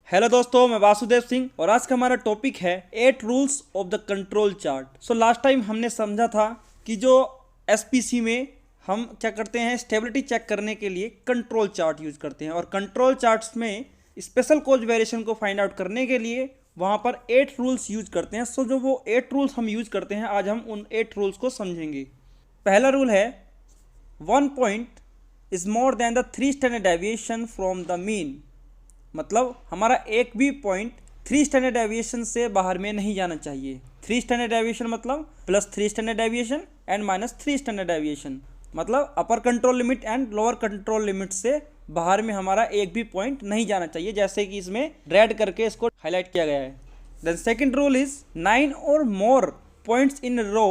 Hello दोस्तों, मैं वासुदेव सिंह और आज का हमारा टॉपिक है 8 rules of the control chart. So last time हमने समझा था कि जो एसपीसी में हम क्या करते हैं, स्टेबिलिटी चेक करने के लिए कंट्रोल चार्ट यूज करते हैं और कंट्रोल चार्ट्स में स्पेशल कोज वेरिएशन को फाइंड आउट करने के लिए वहाँ पर 8 रूल्स यूज करते हैं। सो जो वो 8 रूल्स हम यूज करते हैं, आज हम उन 8 रूल्स को समझेंगे। पहला रूल है 1 point is more than the 3 standard deviation from the mean. मतलब हमारा एक भी पॉइंट 3 स्टैंडर्ड डेविएशन से बाहर में नहीं जाना चाहिए। 3 स्टैंडर्ड डेविएशन मतलब +3 standard deviation and -3 standard deviation, मतलब upper control limit and lower control limit से बाहर में हमारा एक भी पॉइंट नहीं जाना चाहिए, जैसे कि इसमें रेड करके इसको हाईलाइट किया गया है। देन सेकेंड रूल इज 9 और more points in row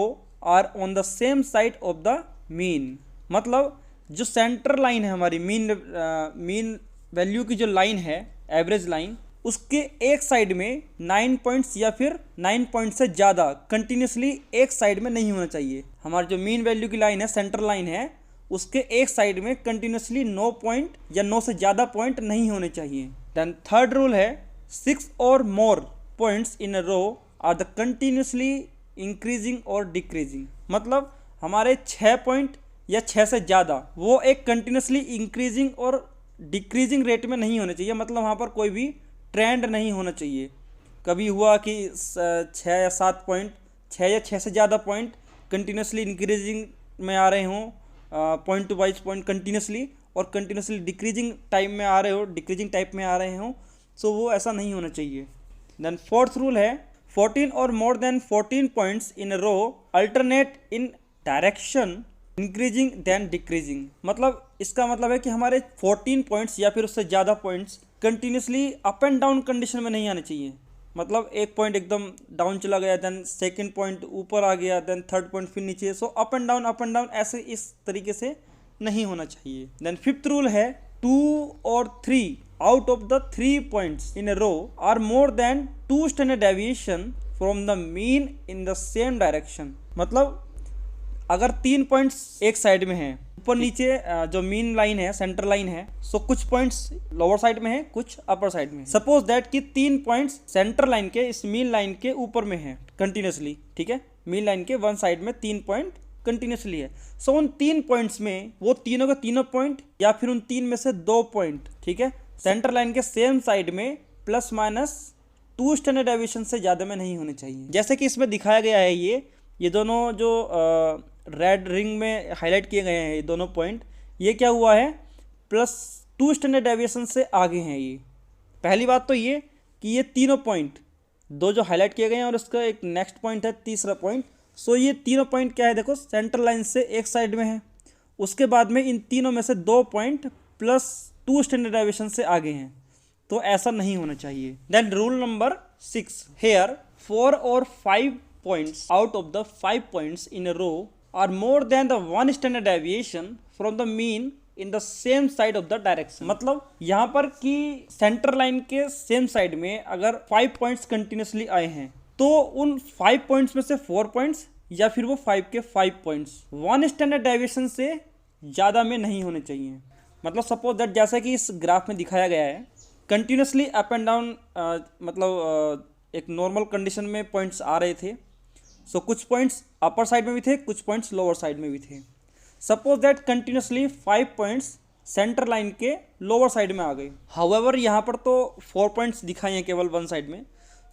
are on the same side of the mean. मतलब जो सेंटर लाइन है हमारी मीन वैल्यू की जो लाइन है, एवरेज लाइन, उसके एक साइड में 9 पॉइंट्स या फिर 9 पॉइंट से ज़्यादा कंटिन्यूसली एक साइड में नहीं होना चाहिए। हमारी जो मीन वैल्यू की लाइन है, सेंटर लाइन है, उसके एक साइड में कंटिन्यूसली 9 पॉइंट या 9 से ज़्यादा पॉइंट नहीं होने चाहिए। देन थर्ड रूल है 6 और more points in a row are the continuously increasing और डिक्रीजिंग। मतलब हमारे 6 पॉइंट या 6 से ज़्यादा वो एक कंटिन्यूसली इंक्रीजिंग और डिक्रीजिंग रेट में नहीं होने चाहिए। मतलब वहाँ पर कोई भी ट्रेंड नहीं होना चाहिए। कभी हुआ कि 6 या 7 पॉइंट, 6 या 6 से ज़्यादा पॉइंट कंटिन्यूसली इंक्रीजिंग में आ रहे हों, point two wise point continuously, और कंटिन्यूसली डिक्रीजिंग टाइम में आ रहे हो, डिक्रीजिंग टाइप में आ रहे हों, सो वो ऐसा नहीं होना चाहिए। देन फोर्थ रूल है 14 और more than 14 points in a row alternate in direction increasing then decreasing. मतलब इसका मतलब है कि हमारे 14 पॉइंट्स या फिर उससे ज़्यादा points continuously up and down condition में नहीं आने चाहिए। मतलब एक पॉइंट एकदम डाउन चला गया, देन सेकंड पॉइंट ऊपर आ गया, देन थर्ड पॉइंट फिर नीचे। सो अप एंड डाउन ऐसे इस तरीके से नहीं होना चाहिए। देन फिफ्थ रूल है 2 और 3 out of the 3 points in a row are more than 2 standard deviation from the mean in the same direction. मतलब अगर 3 पॉइंट्स एक साइड में हैं, ऊपर नीचे जो मीन लाइन है, सेंटर लाइन है, सो कुछ पॉइंट्स लोअर साइड में है, कुछ अपर साइड में। सपोज दैट कि 3 पॉइंट्स सेंटर लाइन के इस मीन लाइन के ऊपर में है कंटिन्यूसली, ठीक है, मीन लाइन के वन साइड में 3 पॉइंट कंटिन्यूसली है। सो उन 3 पॉइंट्स में वो तीनों के तीनों पॉइंट या फिर उन 3 में से 2 पॉइंट, ठीक है, सेंटर लाइन के सेम साइड में +- 2 स्टैंडर्ड डेविएशन से ज़्यादा में नहीं होने चाहिए। जैसे कि इसमें दिखाया गया है, ये दोनों जो रेड रिंग में हाईलाइट किए गए हैं, ये दोनों पॉइंट, ये क्या हुआ है, +2 स्टैंडर्ड डेविएशन से आगे हैं। ये पहली बात तो ये कि ये तीनों पॉइंट, दो जो हाईलाइट किए गए हैं और उसका एक नेक्स्ट पॉइंट है, तीसरा पॉइंट। सो ये तीनों पॉइंट क्या है, देखो, सेंटर लाइन से एक साइड में है, उसके बाद में इन तीनों में से 2 पॉइंट +2 स्टैंडर्ड डेविएशन से आगे हैं, तो ऐसा नहीं होना चाहिए। देन रूल नंबर 6, हेयर 4 और 5 points out of the 5 points in a row are more than the 1 standard deviation from the mean in the same side of the direction। मतलब यहाँ पर कि सेंटर लाइन के सेम साइड में अगर 5 points continuously आए हैं, तो उन 5 पॉइंट्स में से 4 पॉइंट्स या फिर वो 5 के 5 पॉइंट्स 1 स्टैंडर्ड डेविएशन से ज़्यादा में नहीं होने चाहिए। मतलब सपोज दैट जैसा कि इस ग्राफ में दिखाया गया है, कंटिन्यूसली अप एंड डाउन, मतलब एक नॉर्मल कंडीशन में पॉइंट्स आ रहे थे। सो कुछ पॉइंट्स अपर साइड में भी थे, कुछ पॉइंट्स लोअर साइड में भी थे। Suppose that continuously 5 points centre line के लोअर साइड में आ गए। हाउएवर यहाँ पर तो 4 पॉइंट्स दिखाए हैं केवल वन साइड में।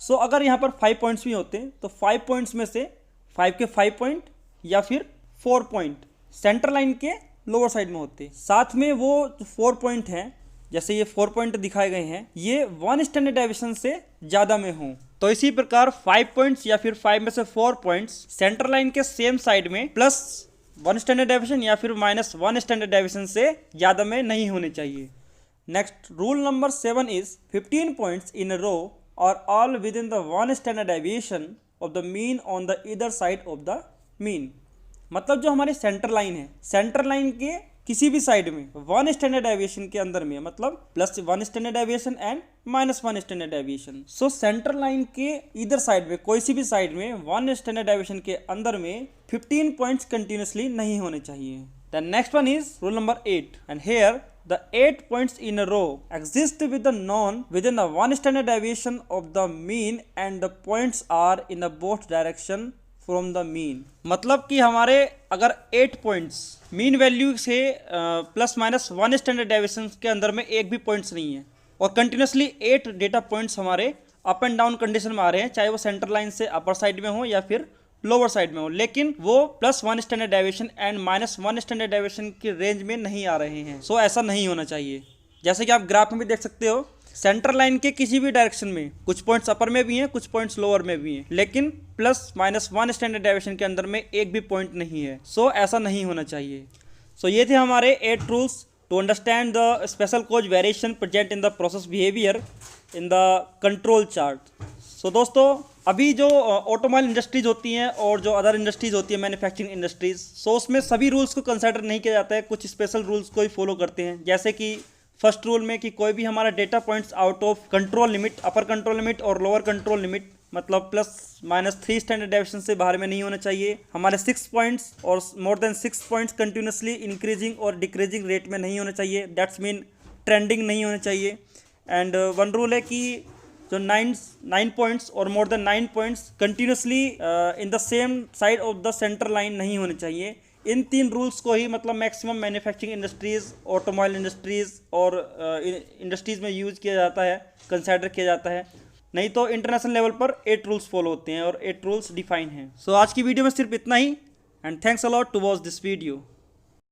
सो अगर यहाँ पर 5 पॉइंट्स भी होते तो 5 पॉइंट्स में से 5 के 5 पॉइंट या फिर 4 पॉइंट सेंटर लाइन के लोअर साइड में होते। साथ में वो 4 पॉइंट हैं, जैसे ये 4 पॉइंट दिखाए गए हैं, ये 1 स्टैंडर्ड डेविएशन से ज़्यादा में हों। तो इसी प्रकार 5 पॉइंट्स या फिर 5 में से 4 पॉइंट्स सेंटर लाइन के सेम साइड में +1 स्टैंडर्ड डेविएशन या फिर -1 स्टैंडर्ड डेविएशन से ज़्यादा में नहीं होने चाहिए। Next rule number 7 is 15 points in a row और all within the 1 standard deviation of the mean on the either side of the mean. मतलब जो हमारी सेंटर लाइन है, सेंटर लाइन के किसी भी साइड में 1 स्टैंडर्ड डेविएशन के अंदर में, मतलब +1 standard deviation and -1 standard deviation. So centre line के इधर साइड में, कोई सी भी साइड में 1 स्टैंडर्ड डेविएशन के अंदर में 15 पॉइंट्स कंटिन्यूसली नहीं होने चाहिए। The next one is rule number 8, and here The 8 points in a row exist with the known within a 1 standard deviation of the mean and the points are in a both direction from the mean. मतलब कि हमारे अगर 8 points mean value से plus minus 1 standard deviation के अंदर में एक भी पॉइंट्स नहीं है और कंटिन्यूसली 8 डेटा पॉइंट्स हमारे अप एंड डाउन कंडीशन में आ रहे हैं, चाहे वो सेंटर लाइन से अपर साइड में हो या फिर लोअर साइड में हो, लेकिन वो +1 standard deviation and -1 standard deviation की रेंज में नहीं आ रहे हैं। सो ऐसा नहीं होना चाहिए। जैसे कि आप ग्राफ में भी देख सकते हो, सेंटर लाइन के किसी भी डायरेक्शन में कुछ पॉइंट्स अपर में भी हैं, कुछ पॉइंट्स लोअर में भी हैं, लेकिन +-1 स्टैंडर्ड डेविएशन के अंदर में एक भी पॉइंट नहीं है। सो ऐसा नहीं होना चाहिए। सो ये थे हमारे 8 rules to understand the special cause variation present in the process behaviour in the control chart. So दोस्तों, अभी जो ऑटोमोबाइल इंडस्ट्रीज होती हैं और जो अदर इंडस्ट्रीज होती है, मैन्युफैक्चरिंग इंडस्ट्रीज, सो उसमें सभी रूल्स को कंसिडर नहीं किया जाता है, कुछ स्पेशल रूल्स को ही फॉलो करते हैं। जैसे कि फर्स्ट रूल में कि कोई भी हमारा data points out of control limit, upper control limit और लोअर कंट्रोल लिमिट, मतलब +-3 स्टैंडर्ड डेविएशन से बाहर में नहीं होना चाहिए। हमारे 6 पॉइंट्स और more then 6 points continuously increasing और डिक्रीजिंग रेट में नहीं होना चाहिए, दैट्स मीन ट्रेंडिंग नहीं होना चाहिए। एंड वन रूल है कि जो 9 पॉइंट्स और more then 9 points continuously in the same side of the centre line नहीं होने चाहिए। इन 3 रूल्स को ही मतलब maximum manufacturing industries, automobile industries और इंडस्ट्रीज़ में यूज़ किया जाता है, कंसिडर किया जाता है। नहीं तो इंटरनेशनल लेवल पर 8 रूल्स फॉलो होते हैं और 8 रूल्स डिफाइन हैं। सो आज की वीडियो में सिर्फ इतना ही, and thanks a lot to watch this video.